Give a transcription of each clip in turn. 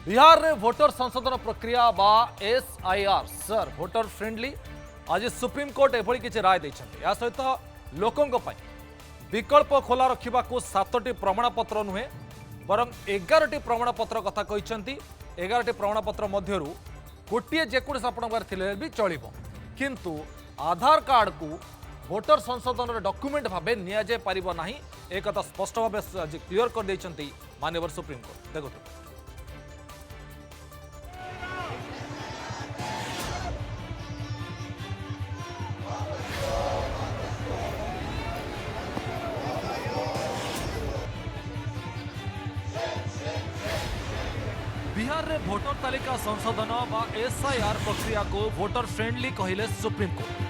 बिहार रे भोटर संशोधन प्रक्रिया बा एसआईआर सर भोटर फ्रेंडली आज सुप्रीम कोर्ट एभली किसी राय देछन्ति। या सहित लोकंक पई विकल्प खोला रखा सातटी प्रमाणपत्र नुहे बरं 11टी प्रमाणपत्र कथा कहते 11टी प्रमाणपत्र मध्यरु गोटे जेकोसी आपंकर भी चलिबो किंतु आधार कार्ड को भोटर संशोधन डॉक्यूमेंट भावे निया जाय परिबो नाही एक कथा स्पष्ट भाव आज क्लियर कर देछन्ति माननीय सुप्रीम कोर्ट। देखो बिहार रे भोटर तालिका संशोधन बा एसआईआर प्रक्रिया को भोटर फ्रेंडली कहले सुप्रीम कोर्ट।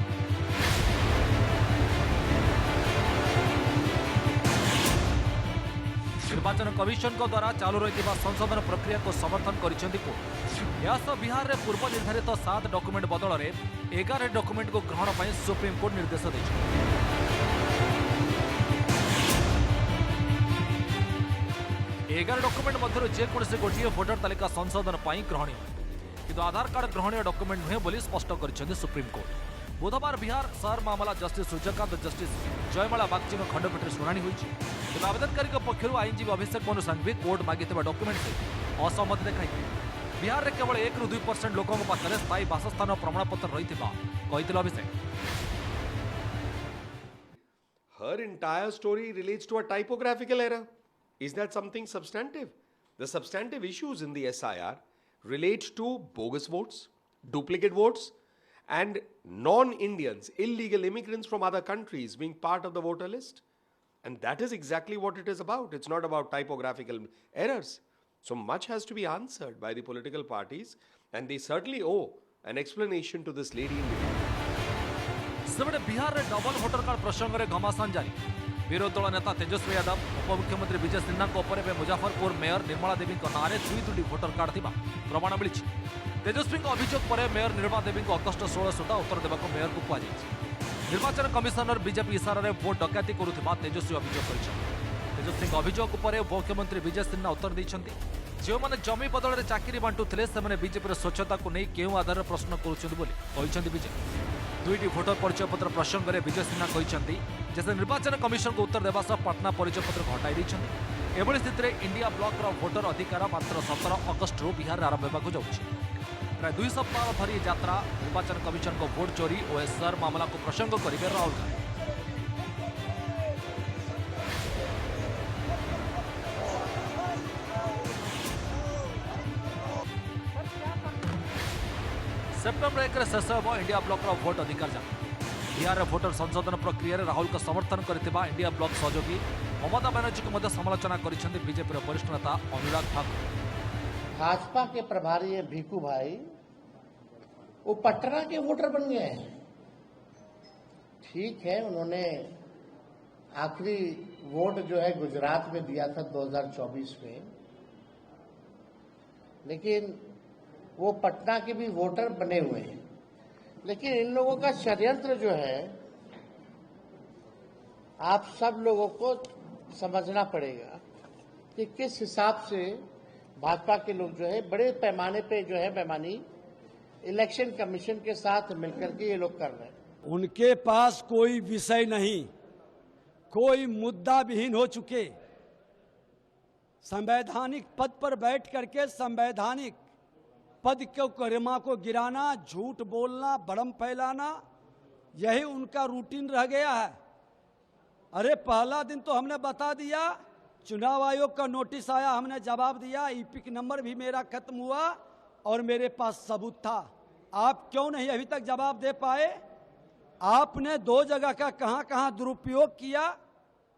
निर्वाचन कमिशन को द्वारा चालू रही संशोधन प्रक्रिया को समर्थन करिसेंति कोर्ट। यास बिहार रे पूर्व निर्धारित 7 डॉक्यूमेंट बदल में 11 डॉक्यूमेंट को ग्रहण पर सुप्रीम कोर्ट निर्देश देइछे। 11 डॉक्यूमेंट मध्य जेकोसी गोटे भोटर तालिका संशोधन पर ग्रहणीय किंतु आधार कार्ड ग्रहणीय डॉक्यूमेंट नुहे बोली स्पष्ट कर सुप्रीम कोर्ट। बुधवार बिहार सर मामला जस्टिस सूर्यकांत और जस्टिस जयमाला बागची खंडपीठ शुणाणी होती। आवेदनकारी पक्षर आईनजीवी अभिषेक मनु सिंघवी कोर्ट मागी डॉक्यूमेंट से असहमति देखाई बिहार में केवल 1 ରୁ 2% लोकों पाखे स्थायी बासस्थान प्रमाणपत्र रही अभिषेक। Her entire story relates to a typographical error. Is that something substantive? The substantive issues in the SIR relate to bogus votes, duplicate votes, and non-Indians, illegal immigrants from other countries being part of the voter list. And that is exactly what it is about. It's not about typographical errors. So much has to be answered by the political parties, and they certainly owe an explanation to this lady in Bihar. Bihar में double voter card प्रसंग में घमासान जारी। विरोधी दल नेता तेजस्वी यादव उपमुख्यमंत्री Vijay Sinha Muzaffarpur mayor Nirmala Devi नाँ में 2 भोटर कार्ड थिबा प्रमाण मिली। तेजस्वी अभियोग पर मेयर निर्मला देवी को अगस्ट 16 सुधा उत्तर देवा मेयर को कहुई। निर्वाचन कमिशनर बीजेपी इशारा भोट डकैती करुवा तेजस्वी अभियोग कर तेजस्वी अभियोग पर उपमुख्यमंत्री विजय सिन्हा उत्तर देते जो मैंने जमी बदल में चाकरी बांटुले से बीजेपी स्वच्छता को नहीं क्यों आधार प्रश्न कर विजय। 2टी भोटर परिचय पत्र प्रसंग में विजय सिन्हा कहते निर्वाचन कमिशन को उत्तर देवा सह पटना परिचय पत्र हटाई एभली स्थित में इंडिया ब्लॉक भोटर अधिकार मात्र 17 अगस्ट बिहार में आरंभ होगा प्राय 2 सप्ताह धरी यात्रा निर्वाचन कमिशन को भोट चोरी और एसआर मामला को प्रसंग करेंगे राहुल गांधी। सेप्टेम्बर 1 शेष हो इंडिया ब्लॉक भोट अधिकार जांच। बिहार में भोटर संशोधन प्रक्रिया राहुल का समर्थन करथिबा इंडिया ब्लॉक सहयोगी ममता बनर्जी को समालोचना करिसेंति बीजेपी वरिष्ठ नेता अनुराग ठाकुर। भाजपा के प्रभारी भीखू भाई वो पटना के वोटर बन गए हैं। ठीक है, उन्होंने आखिरी वोट जो है गुजरात में दिया था 2024 में, लेकिन वो पटना के भी वोटर बने हुए हैं। लेकिन इन लोगों का षड्यंत्र जो है आप सब लोगों को समझना पड़ेगा कि किस हिसाब से भाजपा के लोग जो है बड़े पैमाने पे जो है बेईमानी इलेक्शन कमीशन के साथ मिलकर के ये लोग कर रहे हैं। उनके पास कोई विषय नहीं, कोई मुद्दा विहीन हो चुके, संवैधानिक पद पर बैठ करके संवैधानिक पद के गरिमा को गिराना, झूठ बोलना, भ्रम फैलाना, यही उनका रूटीन रह गया है। अरे पहला दिन तो हमने बता दिया, चुनाव आयोग का नोटिस आया, हमने जवाब दिया, ईपिक नंबर भी मेरा खत्म हुआ और मेरे पास सबूत था। आप क्यों नहीं अभी तक जवाब दे पाए? आपने 2 जगह का कहां दुरुपयोग किया,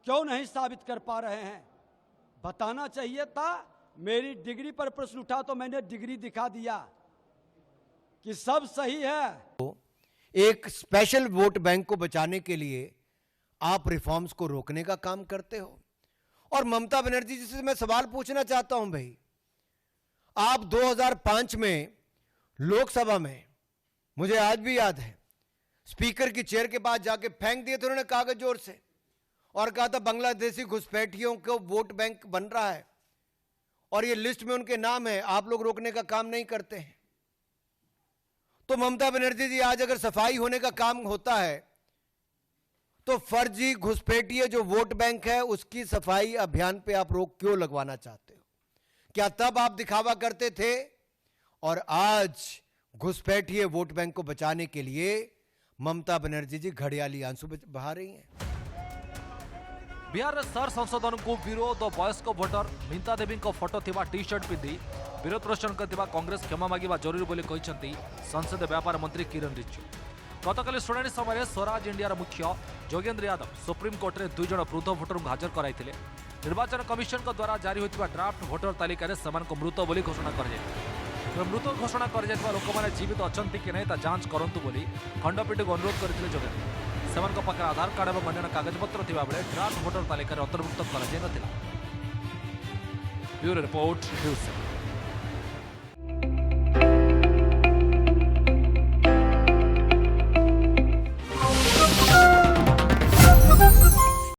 क्यों नहीं साबित कर पा रहे हैं? बताना चाहिए था। मेरी डिग्री पर प्रश्न उठा तो मैंने डिग्री दिखा दिया कि सब सही है। एक स्पेशल वोट बैंक को बचाने के लिए आप रिफॉर्म्स को रोकने का काम करते हो। और ममता बनर्जी जी से मैं सवाल पूछना चाहता हूं भाई, आप 2005 में लोकसभा में, मुझे आज भी याद है, स्पीकर की चेयर के पास जाके फेंक दिए थे उन्होंने कागज जोर से और कहा था बांग्लादेशी घुसपैठियों को वोट बैंक बन रहा है। और ये लिस्ट में उनके नाम है, आप लोग रोकने का काम नहीं करते हैं। तो ममता बनर्जी जी, आज अगर सफाई होने का काम होता है तो फर्जी घुसपैठिए जो वोट बैंक है उसकी सफाई अभियान पे आप रोक क्यों लगवाना चाहते हो? क्या तब आप दिखावा करते थे और आज घुसपैठिए वोट बैंक को बचाने के लिए ममता बनर्जी जी घड़ियाली आंसू बहा रही हैं? बिहार में सर संशोधन को विरोध और वयस्क भोटर मीता देवी फोटो थिबा टी शर्ट पिंधि विरोध प्रदर्शन करथिबा कांग्रेस क्षमा मागिबा जरूरी बोली कहिसंती संसदीय व्यापार मंत्री किरण रिजिजू। गतकाली शुणाणी समय स्वराज इंडिया मुख्य जोगेंद्र यादव सुप्रीम कोर्ट में 2 जण वृद्ध भोटर को हाजर कराइथिले। निर्वाचन कमिशन द्वारा जारी होइतिबा ड्राफ्ट भोटर तालिका सेमानक मृत बोली घोषणा कर मृत घोषणा कर लोक मैंने जीवित अच्छा कि नहीं जांच करंतु बोली खंडपीठ को अनुरोध करथिले जोगेंद्र। सेमानक पाखरे आधार कार्ड और अन्य कागजपत्र थिबा बेले ड्राफ्ट भोटर तालिका अंतर्भुक्त करा जाय नथिला। Bureau report news 7।